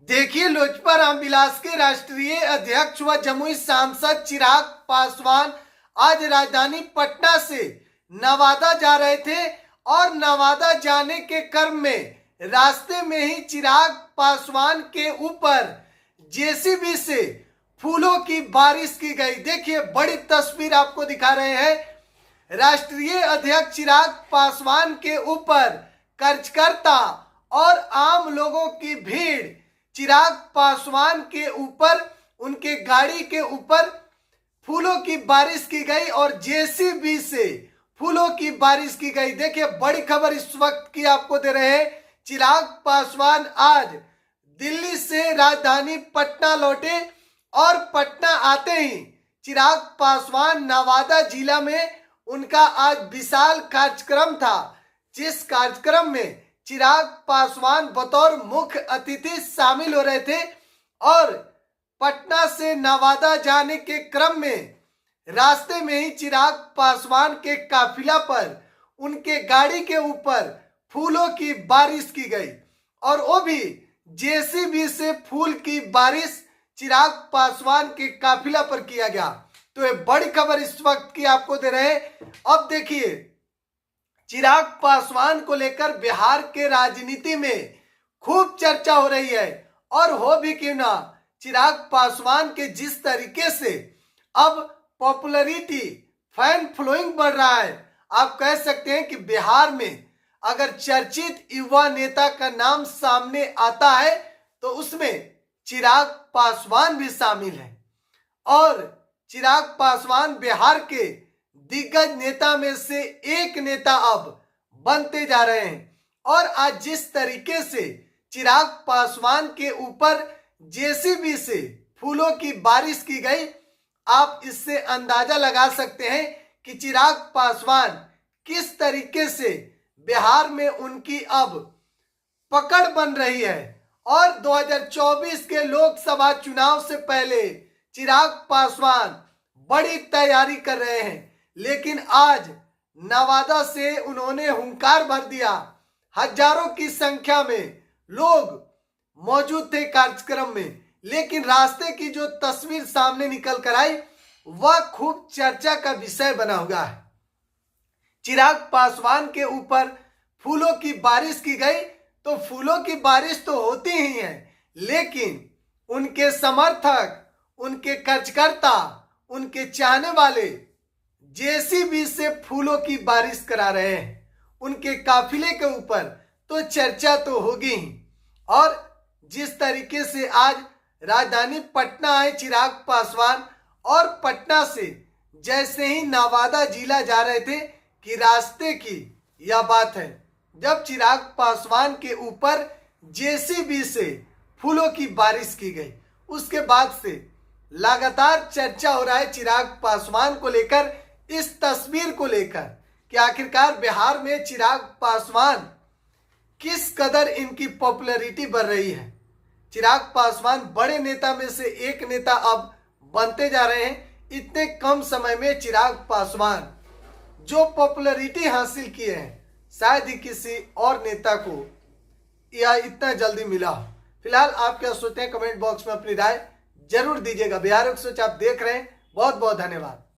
देखिए, लोजपा रामविलास के राष्ट्रीय अध्यक्ष व जमुई सांसद चिराग पासवान आज राजधानी पटना से नवादा जा रहे थे और नवादा जाने के क्रम में रास्ते में ही चिराग पासवान के ऊपर जेसीबी से फूलों की बारिश की गई। देखिए, बड़ी तस्वीर आपको दिखा रहे हैं। राष्ट्रीय अध्यक्ष चिराग पासवान के ऊपर कार्यकर्ता और आम लोगों की भीड़ चिराग पासवान के ऊपर, उनके गाड़ी के ऊपर फूलों की बारिश की गई और जेसीबी से फूलों की बारिश की गई। देखिए, बड़ी खबर इस वक्त की आपको दे रहे हैं। चिराग पासवान आज दिल्ली से राजधानी पटना लौटे और पटना आते ही चिराग पासवान नवादा जिला में उनका आज विशाल कार्यक्रम था, जिस कार्यक्रम में चिराग पासवान बतौर मुख्य अतिथि शामिल हो रहे थे और पटना से नवादा जाने के क्रम में रास्ते में ही चिराग पासवान के काफिला पर उनके गाड़ी के ऊपर फूलों की बारिश की गई और वो भी जेसीबी से फूल की बारिश चिराग पासवान के काफिला पर किया गया। तो ये बड़ी खबर इस वक्त की आपको दे रहे हैं। अब देखिए, चिराग पासवान को लेकर बिहार के राजनीति में खूब चर्चा हो रही है और हो भी क्यों ना। चिराग पासवान के जिस तरीके से अब पॉपुलैरिटी, फैन फॉलोइंग बढ़ रहा है, आप कह सकते हैं कि बिहार में अगर चर्चित युवा नेता का नाम सामने आता है तो उसमें चिराग पासवान भी शामिल है और चिराग पासवान बिहार के दिग्गज नेता में से एक नेता अब बनते जा रहे हैं। और आज जिस तरीके से चिराग पासवान के ऊपर जेसीबी से फूलों की बारिश की गई, आप इससे अंदाजा लगा सकते हैं कि चिराग पासवान किस तरीके से बिहार में उनकी अब पकड़ बन रही है। और 2024 के लोकसभा चुनाव से पहले चिराग पासवान बड़ी तैयारी कर रहे हैं, लेकिन आज नवादा से उन्होंने हुंकार भर दिया। हजारों की संख्या में लोग मौजूद थे कार्यक्रम में, लेकिन रास्ते की जो तस्वीर सामने निकल कर आई वह खूब चर्चा का विषय बना हुआ है। चिराग पासवान के ऊपर फूलों की बारिश की गई तो फूलों की बारिश तो होती ही है, लेकिन उनके समर्थक, उनके कार्यकर्ता, उनके चाहने वाले जेसीबी से फूलों की बारिश करा रहे हैं उनके काफिले के ऊपर, तो चर्चा तो होगी ही। और जिस तरीके से आज राजधानी पटना आए चिराग पासवान और पटना से जैसे ही नवादा जिला जा रहे थे कि रास्ते की यह बात है, जब चिराग पासवान के ऊपर जेसीबी से फूलों की बारिश की गई, उसके बाद से लगातार चर्चा हो रहा है चिराग पासवान को लेकर, इस तस्वीर को लेकर कि आखिरकार बिहार में चिराग पासवान किस कदर इनकी पॉपुलैरिटी बढ़ रही है। चिराग पासवान बड़े नेता में से एक नेता अब बनते जा रहे हैं। इतने कम समय में चिराग पासवान जो पॉपुलैरिटी हासिल किए हैं, शायद ही किसी और नेता को यह इतना जल्दी मिला हो। फिलहाल आप क्या सोचते हैं, कमेंट बॉक्स में अपनी राय जरूर दीजिएगा। बिहार की सोच आप देख रहे हैं। बहुत बहुत धन्यवाद।